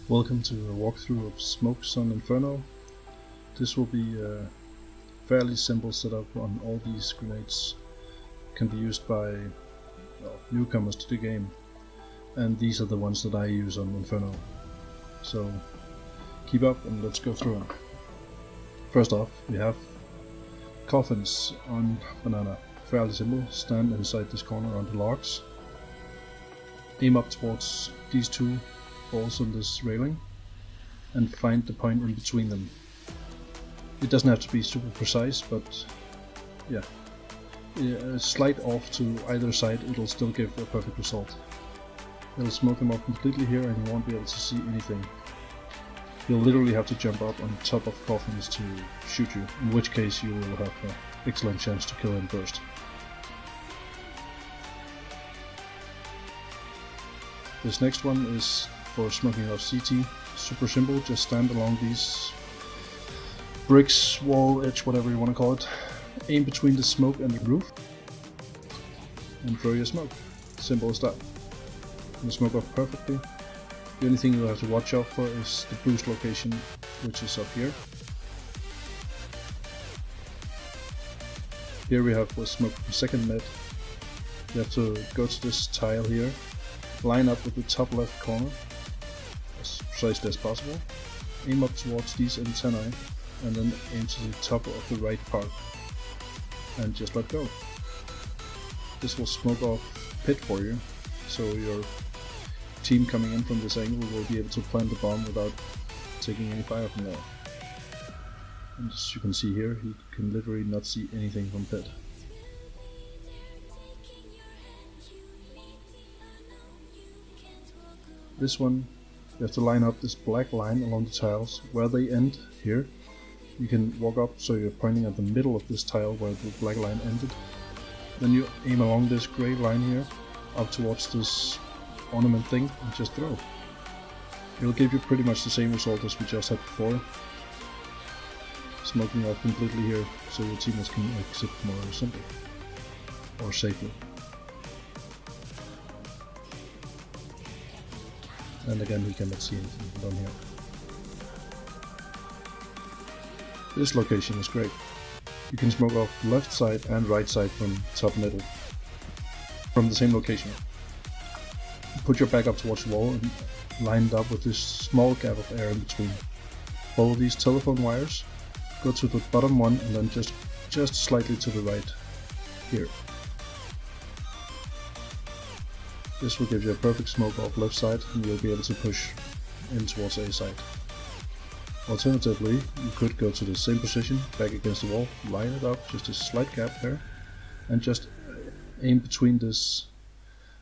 Welcome to a walkthrough of Smokes on Inferno. This will be a fairly simple setup on all these grenades. Can be used by newcomers to the game, and these are the ones that I use on Inferno. So keep up and let's go through them. First off, we have coffins on banana. Fairly simple. Stand inside this corner on the logs. Aim up towards these two balls on this railing and find the point in between them. It doesn't have to be super precise, but yeah, a slight off to either side, it'll still give a perfect result. It'll smoke them up completely here and you won't be able to see anything. You'll literally have to jump up on top of coffins to shoot you, in which case you will have an excellent chance to kill him first. This next one is for smoking off CT. Super simple, just stand along these bricks, wall, edge, whatever you want to call it. Aim between the smoke and the roof and throw your smoke. Simple as that. And smoke off perfectly. The only thing you'll have to watch out for is the boost location, which is up here. Here we have the smoke from second med. You have to go to this tile here, line up with the top left corner as precisely as possible, aim up towards these antennae and then aim to the top of the right part and just let go. This will smoke off pit for you, so your team coming in from this angle will be able to plant the bomb without taking any fire from there. And as you can see here, you can literally not see anything from pit. This one, you have to line up this black line along the tiles. Where they end here, you can walk up so you're pointing at the middle of this tile where the black line ended. Then you aim along this grey line here, up towards this ornament thing, and just throw. It'll give you pretty much the same result as we just had before. Smoking off completely here, so your teammates can exit more simply, or safely. And again, we cannot see anything down here. This location is great. You can smoke off left side and right side from top middle, from the same location. Put your back up towards the wall and line it up with this small gap of air in between. Follow these telephone wires, go to the bottom one and then just slightly to the right here. This will give you a perfect smoke off left side and you'll be able to push in towards A side. Alternatively, you could go to the same position, back against the wall, line it up, just a slight gap there, and just aim between this,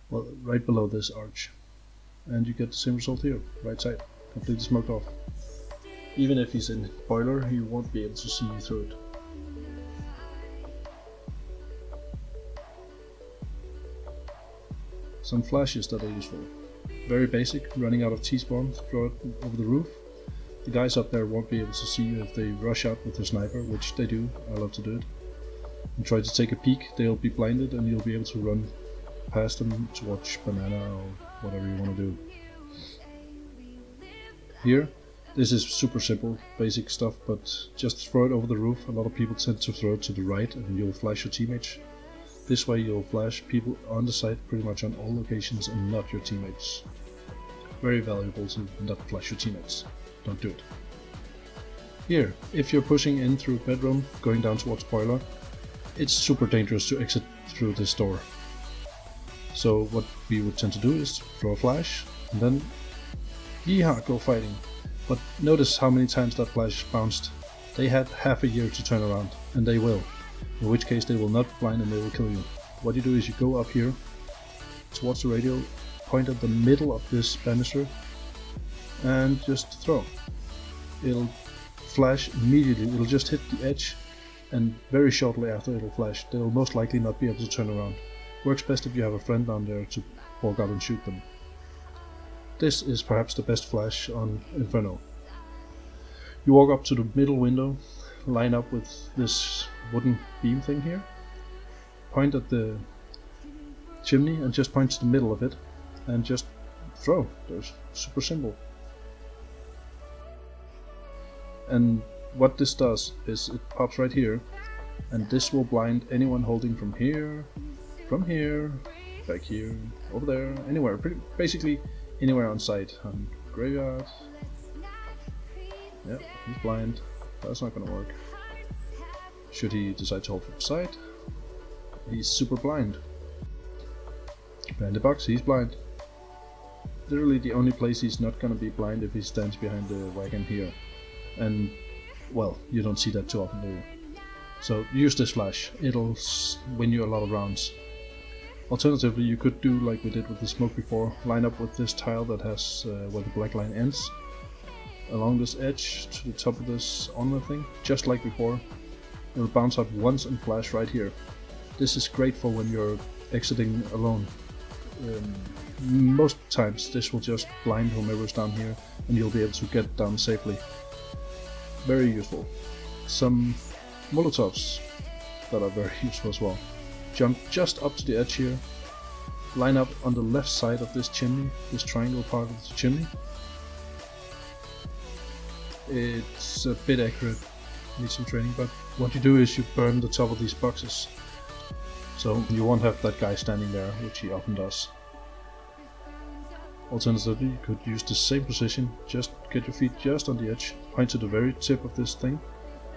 well, right below this arch. And you get the same result here, right side, completely smoked off. Even if he's in boiler, he won't be able to see you through it. Some flashes that are useful. Very basic, running out of T-spawn, throw it over the roof. The guys up there won't be able to see you if they rush out with their sniper, which they do, I love to do it. And try to take a peek, they'll be blinded and you'll be able to run past them to watch banana or whatever you want to do. Here, this is super simple, basic stuff, but just throw it over the roof. A lot of people tend to throw it to the right and you'll flash your teammates. This way you'll flash people on the site pretty much on all locations and not your teammates. Very valuable to not flash your teammates. Don't do it. Here, if you're pushing in through bedroom, going down towards boiler, it's super dangerous to exit through this door. So what we would tend to do is throw a flash and then yeehaw, go fighting. But notice how many times that flash bounced. They had half a year to turn around, and they will. In which case they will not blind and they will kill you. What you do is you go up here towards the radio, point at the middle of this banister and just throw. It'll flash immediately, it'll just hit the edge and very shortly after it'll flash. They'll most likely not be able to turn around. Works best if you have a friend down there to walk out and shoot them. This is perhaps the best flash on Inferno. You walk up to the middle window, line up with this wooden beam thing here, point at the chimney and just point to the middle of it and just throw. They're super simple. And what this does is it pops right here, and this will blind anyone holding from here, back here, over there, anywhere, basically anywhere on site. Graveyard. Yeah, he's blind. That's not gonna work. Should he decide to hold from side, he's super blind. Behind the box, he's blind. Literally the only place he's not gonna be blind if he stands behind the wagon here. And, well, you don't see that too often, do you? So use this flash, it'll win you a lot of rounds. Alternatively, you could do like we did with the smoke before, line up with this tile that has where the black line ends, along this edge to the top of this ornament thing, just like before. It'll bounce out once and flash right here. This is great for when you're exiting alone. Most times this will just blind whomever's down here and you'll be able to get down safely. Very useful. Some Molotovs that are very useful as well. Jump just up to the edge here, line up on the left side of this chimney, this triangle part of the chimney. It's a bit accurate, needs some training, but what you do is you burn the top of these boxes. So you won't have that guy standing there, which he often does. Alternatively, you could use the same position, just get your feet just on the edge, point to the very tip of this thing,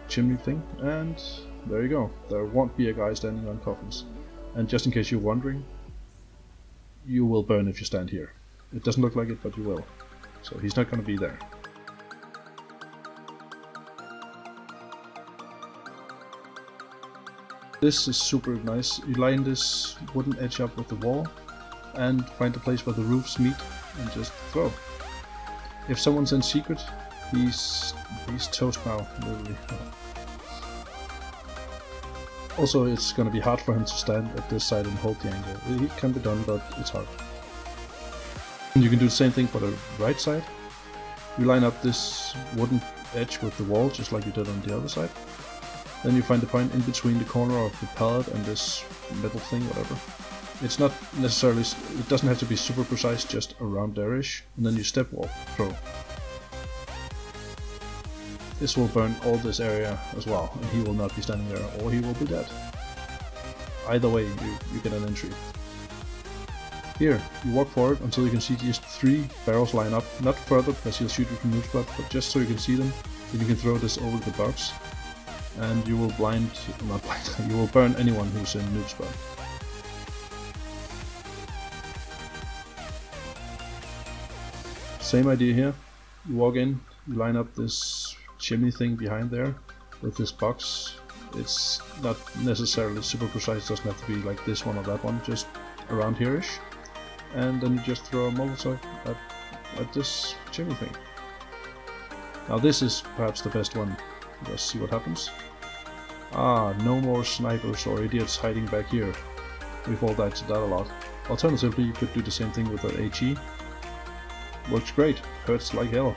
chimney thing, and there you go. There won't be a guy standing on coffins. And just in case you're wondering, you will burn if you stand here. It doesn't look like it, but you will. So he's not going to be there. This is super nice. You line this wooden edge up with the wall and find a place where the roofs meet and just throw. If someone's in secret, he's toast now, literally. Also, it's gonna be hard for him to stand at this side and hold the angle. It can be done, but it's hard. And you can do the same thing for the right side. You line up this wooden edge with the wall, just like you did on the other side. Then you find the point in between the corner of the pallet and this metal thing, whatever. It's not necessarily, it doesn't have to be super precise, just around there-ish. And then you step walk, throw. This will burn all this area as well, and he will not be standing there, or he will be dead. Either way, you get an entry. Here, you walk forward until you can see these 3 barrels line up, not further because he'll shoot you from noob spot, but just so you can see them. Then you can throw this over the box, and you will you will burn anyone who's in noob spot. Same idea here. You walk in, you line up this chimney thing behind there with this box. It's not necessarily super precise, it doesn't have to be like this one or that one, just around here-ish. And then you just throw a Molotov at this chimney thing. Now this is perhaps the best one. Let's see what happens. Ah, no more snipers or idiots hiding back here. We've all died to that a lot. Alternatively, you could do the same thing with that HE. Works great, hurts like hell.